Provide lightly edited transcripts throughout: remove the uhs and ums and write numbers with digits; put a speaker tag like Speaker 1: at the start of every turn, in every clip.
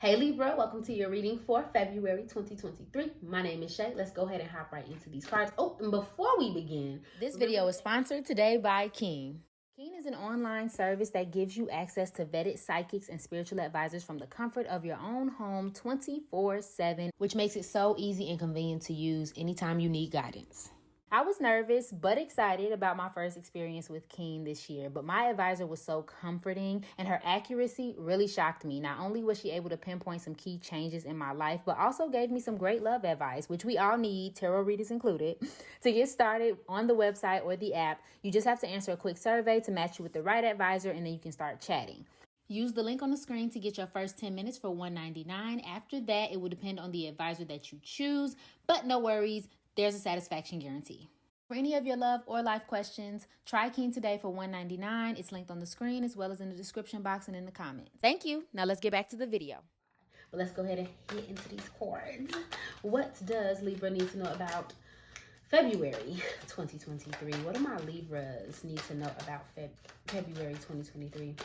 Speaker 1: Hey Libra, welcome to your reading for February 2023. My name is Shay. Let's go ahead and hop right into these cards. Oh, and before we begin,
Speaker 2: this video is sponsored today by Keen. Keen is an online service that gives you access to vetted psychics and spiritual advisors from the comfort of your own home 24/7, which makes it so easy and convenient to use anytime you need guidance. I was nervous but excited about my first experience with Keen this year, but my advisor was so comforting and her accuracy really shocked me. Not only was she able to pinpoint some key changes in my life, but also gave me some great love advice, which we all need, tarot readers included. To get started on the website or the app, you just have to answer a quick survey to match you with the right advisor, and then you can start chatting. Use the link on the screen to get your first 10 minutes for $1.99. After that, it will depend on the advisor that you choose, but no worries. There's a satisfaction guarantee. For any of your love or life questions, try Keen today for $1.99. It's linked on the screen as well as in the description box and in the comments. Thank you. Now let's get back to the video.
Speaker 1: But let's go ahead and hit into these cards. What does Libra need to know about February 2023? What do my Libras need to know about February 2023?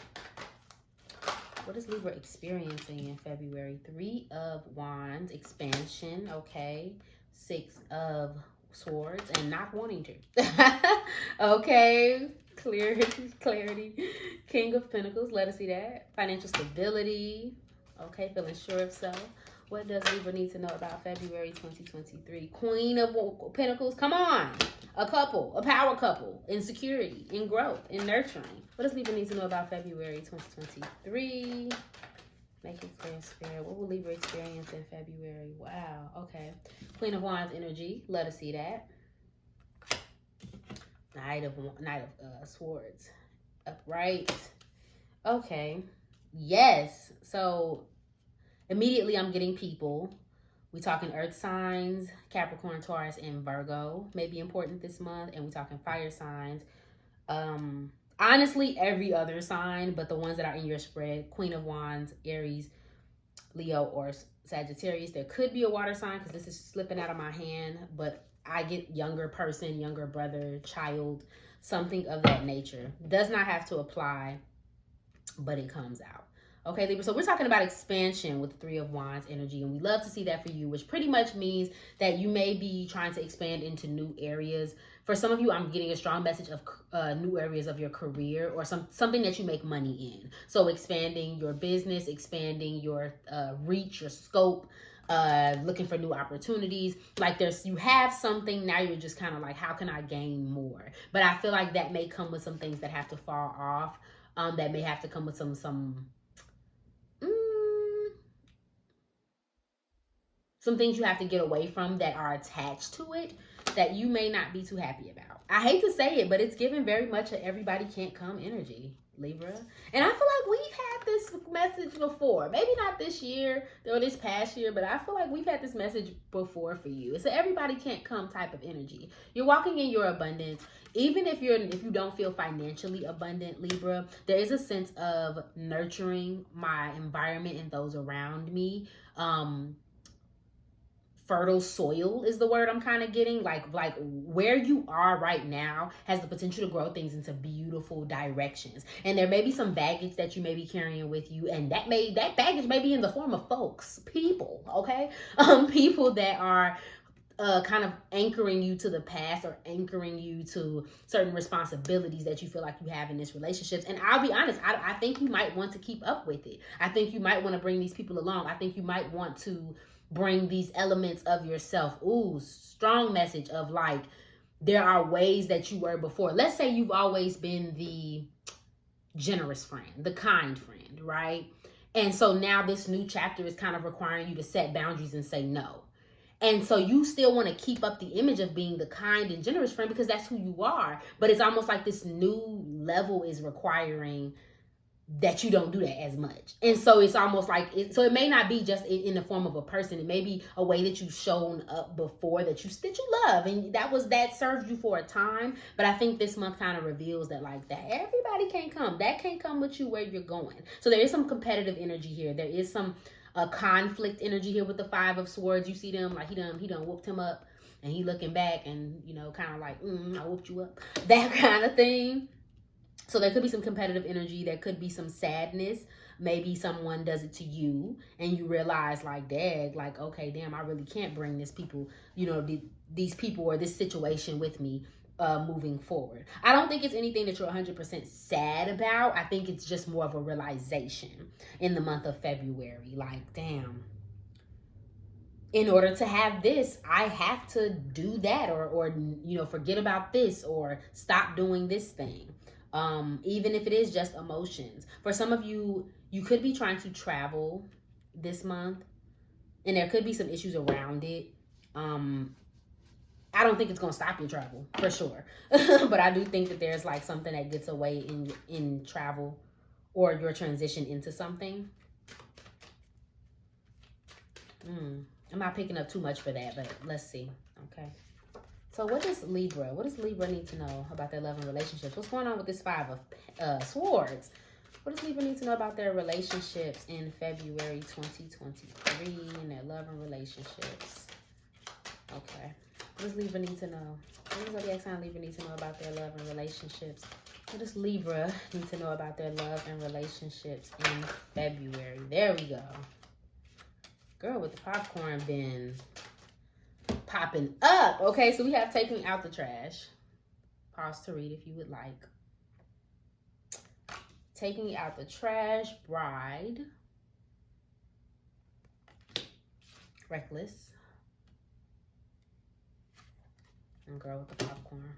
Speaker 1: What is Libra experiencing in February? 3 of Wands, expansion, okay. 6 of Swords and not wanting to. Okay, clarity. King of Pentacles, let us see that. Financial stability, okay, feeling sure of self. What does Libra need to know about February 2023? Queen of Pentacles, come on. A couple, a power couple, in security, in growth, in nurturing. What does Libra need to know about February 2023? Make it clear, spirit. What will Libra experience in February? Wow. Okay. Queen of Wands energy. Let us see that. Knight of Swords. Upright. Okay. Yes. So immediately I'm getting people. We talking earth signs, Capricorn, Taurus, and Virgo. May be important this month. And we talking fire signs. Honestly, every other sign, but the ones that are in your spread, Queen of Wands, Aries, Leo, or Sagittarius. There could be a water sign because this is slipping out of my hand, but I get younger person, younger brother, child, something of that nature. Does not have to apply, but it comes out. Okay, Libra, so we're talking about expansion with the 3 of Wands energy, and we love to see that for you, which pretty much means that you may be trying to expand into new areas. For some of you, I'm getting a strong message of new areas of your career or something that you make money in. So expanding your business, expanding your reach, your scope, looking for new opportunities. Like you have something, now you're just kind of like, how can I gain more? But I feel like that may come with some things that have to fall off. That may have to come with some things you have to get away from that are attached to it that you may not be too happy about. I hate to say it, but it's given very much a everybody can't come energy, Libra. And I feel like we've had this message before. Maybe not this year or this past year, but I feel like we've had this message before for you. It's an everybody can't come type of energy. You're walking in your abundance. Even if you don't feel financially abundant, Libra, there is a sense of nurturing my environment and those around me. Fertile soil is the word I'm kind of getting. Like where you are right now has the potential to grow things into beautiful directions. And there may be some baggage that you may be carrying with you, and that baggage may be in the form of people, okay? People that are kind of anchoring you to the past or anchoring you to certain responsibilities that you feel like you have in this relationships. And I'll be honest, I think you might want to keep up with it. I think you might want to bring these people along. I think you might want to bring these elements of yourself. Ooh, strong message of like, there are ways that you were before. Let's say you've always been the generous friend, the kind friend, right? And so now this new chapter is kind of requiring you to set boundaries and say no. And so you still want to keep up the image of being the kind and generous friend because that's who you are. But it's almost like this new level is requiring that you don't do that as much. And so it's almost like so it may not be just in the form of a person. It may be a way that you've shown up before that you love, and that served you for a time. But I think this month kind of reveals that like that everybody can't come. That can't come with you where you're going. So there is some competitive energy here. There is some conflict energy here with the 5 of Swords. You see them like he done whooped him up, and he looking back and kind of like I whooped you up, that kind of thing. So there could be some competitive energy. There could be some sadness. Maybe someone does it to you and you realize like, dang, like, okay, damn, I really can't bring these people or this situation with me moving forward. I don't think it's anything that you're 100% sad about. I think it's just more of a realization in the month of February. Like, damn, in order to have this, I have to do that, or forget about this, or stop doing this thing. Even if it is just emotions. For some of you, you could be trying to travel this month, and there could be some issues around it. I don't think it's gonna stop your travel for sure, but I do think that there's like something that gets away in travel or your transition into something. I'm not picking up too much for that, but let's see. Okay. So what does Libra need to know about their love and relationships? What's going on with this Five of Swords? What does Libra need to know about their relationships in February 2023 and their love and relationships? Okay. What does Libra need to know? What does zodiac sign Libra need to know about their love and relationships? What does Libra need to know about their love and relationships in February? There we go. Girl with the popcorn bin popping up. Okay, so we have taking out the trash. Pause to read if you would like. Taking out the trash, bride. Reckless. And girl with the popcorn.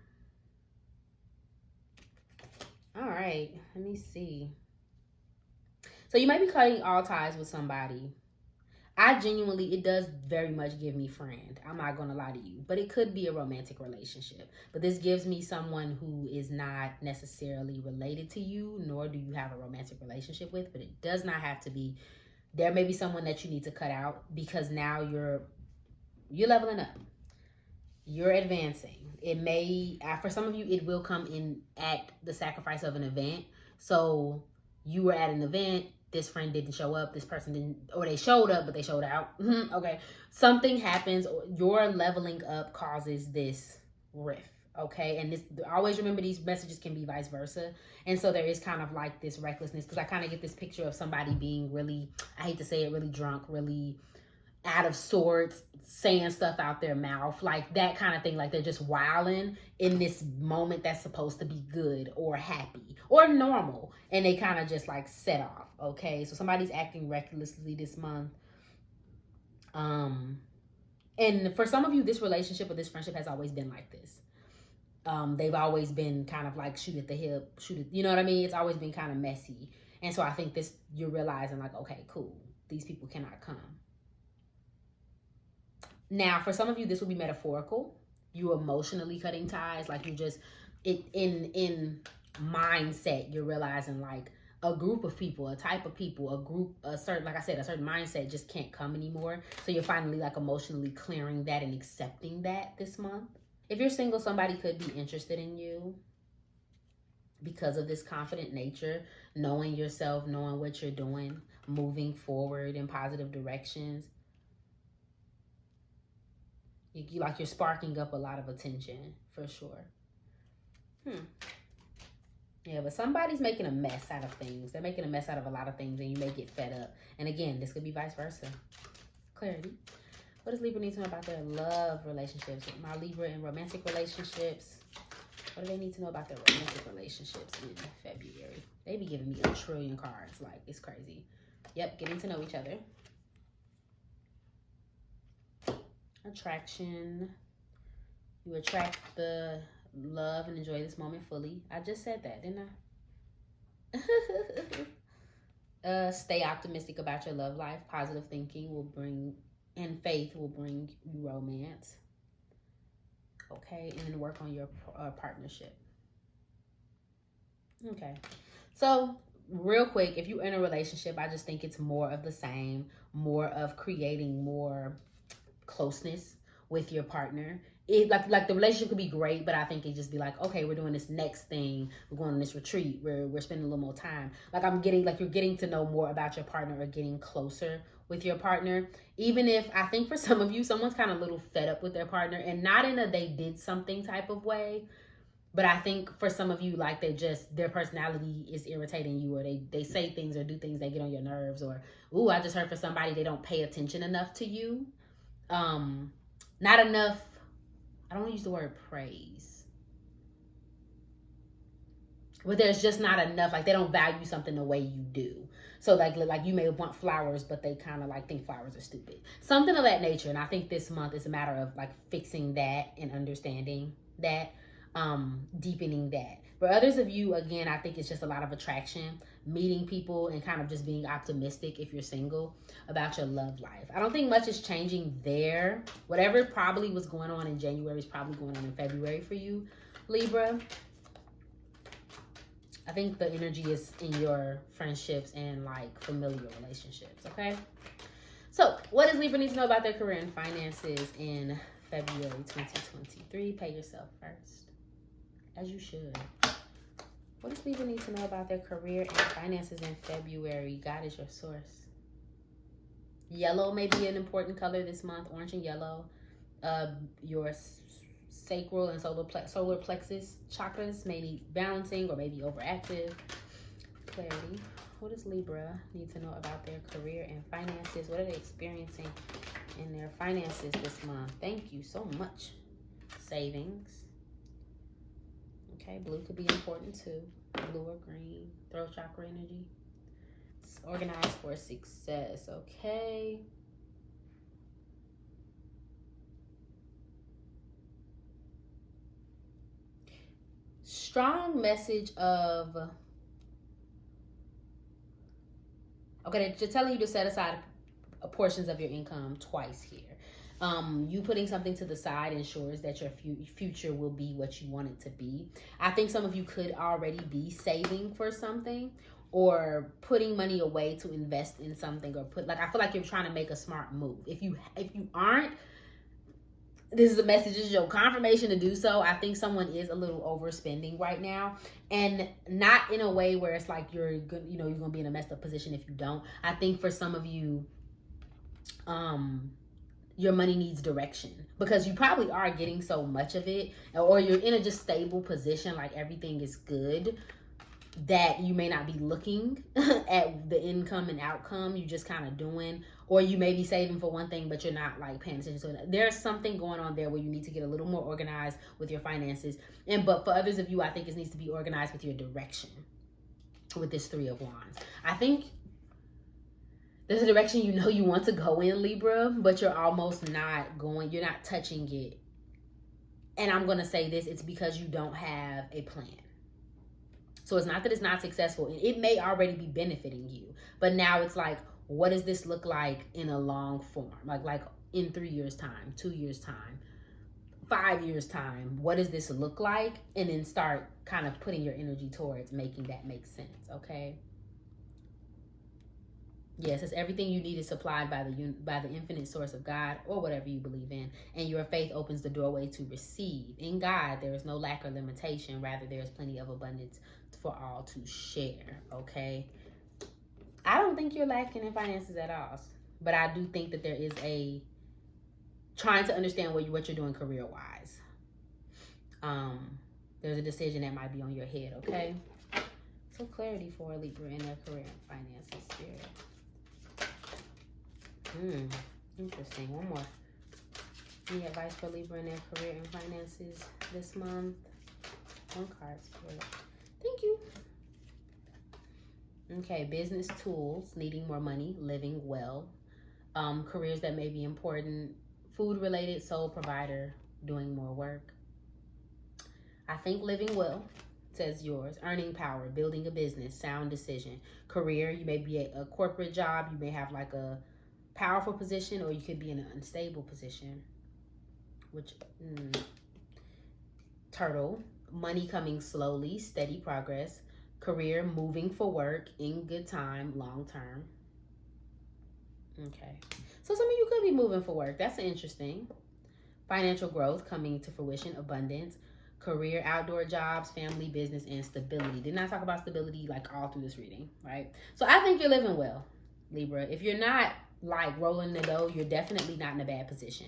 Speaker 1: All right, let me see. So you might be cutting all ties with somebody. It does very much give me friend. I'm not going to lie to you. But it could be a romantic relationship. But this gives me someone who is not necessarily related to you, nor do you have a romantic relationship with. But it does not have to be. There may be someone that you need to cut out because now you're leveling up. You're advancing. It may, for some of you, it will come in at the sacrifice of an event. So you were at an event. This friend didn't show up, this person didn't, or they showed up, but they showed out. Okay. Something happens, or your leveling up causes this rift. Okay. And always remember these messages can be vice versa. And so there is kind of like this recklessness, because I kind of get this picture of somebody being really, I hate to say it, really drunk, really out of sorts, saying stuff out their mouth, like that kind of thing. Like they're just wilding in this moment that's supposed to be good or happy or normal, and they kind of just like set off. Okay, so somebody's acting recklessly this month. And for some of you, this relationship or this friendship has always been like this. They've always been kind of like shoot at the hip, you know what I mean? It's always been kind of messy. And so I think you're realizing like, okay, cool, these people cannot come. Now, for some of you, this will be metaphorical. You emotionally cutting ties, like you just in mindset. You're realizing like a group of people, a type of people, a certain mindset just can't come anymore. So you're finally like emotionally clearing that and accepting that this month. If you're single, somebody could be interested in you because of this confident nature, knowing yourself, knowing what you're doing, moving forward in positive directions. You're sparking up a lot of attention, for sure. Yeah, but somebody's making a mess out of things. They're making a mess out of a lot of things, and you may get fed up. And again, this could be vice versa. Clarity. What does Libra need to know about their love relationships? My Libra in romantic relationships. What do they need to know about their romantic relationships in February? They be giving me a trillion cards. Like, it's crazy. Yep, getting to know each other. Attraction. You attract the love and enjoy this moment fully. I just said that, didn't I? Stay optimistic about your love life. Positive thinking and faith will bring you romance. Okay, and then work on your partnership. Okay, so real quick, if you're in a relationship, I just think it's more of the same, more of creating more closeness with your partner. Like the relationship could be great, but I think it just be like, okay, we're doing this next thing, we're going on this retreat, we're spending a little more time. Like you're getting to know more about your partner or getting closer with your partner. Even if I think for some of you, someone's kind of a little fed up with their partner, and not in a they did something type of way, But I think for some of you, like their personality is irritating you, or they say things or do things that get on your nerves, or, ooh, I just heard for somebody, they don't pay attention enough to you. Not enough, I don't want to use the word praise, but there's just not enough, like they don't value something the way you do. So like you may want flowers, but they kind of like think flowers are stupid. Something of that nature. And I think this month is a matter of like fixing that and understanding that, deepening that. For others of you, again, I think it's just a lot of attraction, meeting people, and kind of just being optimistic if you're single about your love life. I don't think much is changing there. Whatever probably was going on in January is probably going on in February for you, Libra. I think the energy is in your friendships and like familiar relationships, okay? So, what does Libra need to know about their career and finances in February 2023? Pay yourself first, as you should. What does Libra need to know about their career and finances in February? God is your source. Yellow may be an important color this month, orange and yellow. Your sacral and solar plexus chakras may need balancing or maybe overactive. Clarity. What does Libra need to know about their career and finances? What are they experiencing in their finances this month? Thank you so much. Savings. Okay, blue could be important too. Blue or green. Throat chakra energy. It's organized for success. Okay. Strong message of, okay, they're telling you to set aside portions of your income twice here. You putting something to the side ensures that your future will be what you want it to be. I think some of you could already be saving for something or putting money away to invest in something, or I feel like you're trying to make a smart move. If you aren't, this is a message, this is your confirmation to do so. I think someone is a little overspending right now, and not in a way where it's like you're good, you're gonna be in a messed up position if you don't. I think for some of you, your money needs direction, because you probably are getting so much of it, or you're in a just stable position, like everything is good, that you may not be looking at the income and outcome. You just kind of doing, or you may be saving for one thing, but you're not like paying attention to it. There's something going on there where you need to get a little more organized with your finances. But for others of you, I think it needs to be organized with your direction with this Three of Wands. I think there's a direction you want to go in, Libra, but you're almost not going, you're not touching it. And I'm going to say this, it's because you don't have a plan. So it's not that it's not successful. It may already be benefiting you, but now it's like, what does this look like in a long form? Like in 3 years time, 2 years time, 5 years time, what does this look like? And then start kind of putting your energy towards making that make sense. Okay. Yes, it's everything you need is supplied by the infinite source of God, or whatever you believe in, and your faith opens the doorway to receive. In God, there is no lack or limitation. Rather, there is plenty of abundance for all to share. Okay, I don't think you're lacking in finances at all, but I do think that there is a trying to understand what you're doing career wise. There's a decision that might be on your head. Okay, so clarity for a Libra in their career and finances. Spirit. Interesting. One more. Any advice for Libra in their career and finances this month? One card, Spirit. Thank you. Okay, business tools, needing more money, living well. Careers that may be important, food related, sole provider, doing more work. I think living well, says yours. Earning power, building a business, sound decision. Career, you may be a corporate job, you may have like a powerful position, or you could be in an unstable position, which turtle, money coming slowly, steady progress. Career, moving for work, in good time, long term. Okay, so some of you could be moving for work. That's interesting. Financial growth coming to fruition, abundance. Career, outdoor jobs, family, business, and stability. Didn't I talk about stability like all through this reading, right? So I think you're living well, Libra. If you're not, like rolling the dough, you're definitely not in a bad position.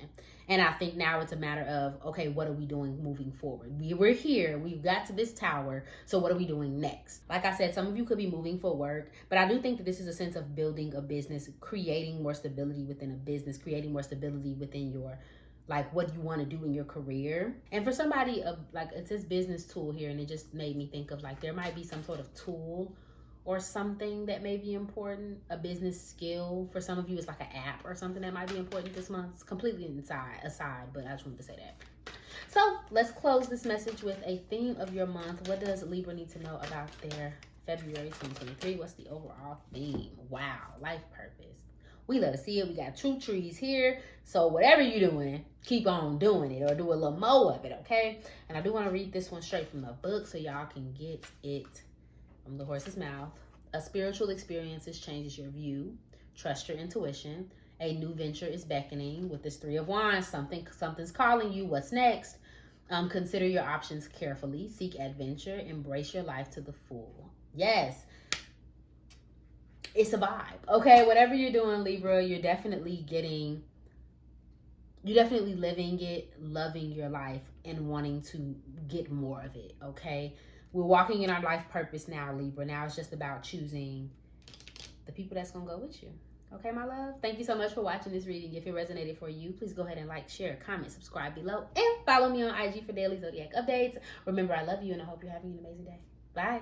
Speaker 1: And I think now it's a matter of, okay, what are we doing moving forward? We're here, we've got to this tower, so what are we doing next? Like I said, some of you could be moving for work, but I do think that this is a sense of building a business, creating more stability within a business, creating more stability within your, like, what you want to do in your career. And for somebody, like, it says business tool here, and it just made me think of, like, there might be some sort of tool or something that may be important, a business skill. For some of you, it's like an app or something that might be important this month. It's completely aside, but I just wanted to say that. So let's close this message with a theme of your month. What does Libra need to know about their February 2023? What's the overall theme? Wow, life purpose. We love to see it. We got true trees here. So whatever you're doing, keep on doing it, or do a little more of it, okay? And I do want to read this one straight from the book so y'all can get it from the horse's mouth. A spiritual experience changes your view. Trust your intuition. A new venture is beckoning. With this 3 of Wands, something's calling you. What's next? Consider your options carefully. Seek adventure. Embrace your life to the full. Yes. It's a vibe. Okay, whatever you're doing, Libra, you're definitely living it, loving your life, and wanting to get more of it, okay? We're walking in our life purpose now, Libra. Now it's just about choosing the people that's going to go with you. Okay, my love? Thank you so much for watching this reading. If it resonated for you, please go ahead and like, share, comment, subscribe below, and follow me on IG for daily zodiac updates. Remember, I love you, and I hope you're having an amazing day. Bye.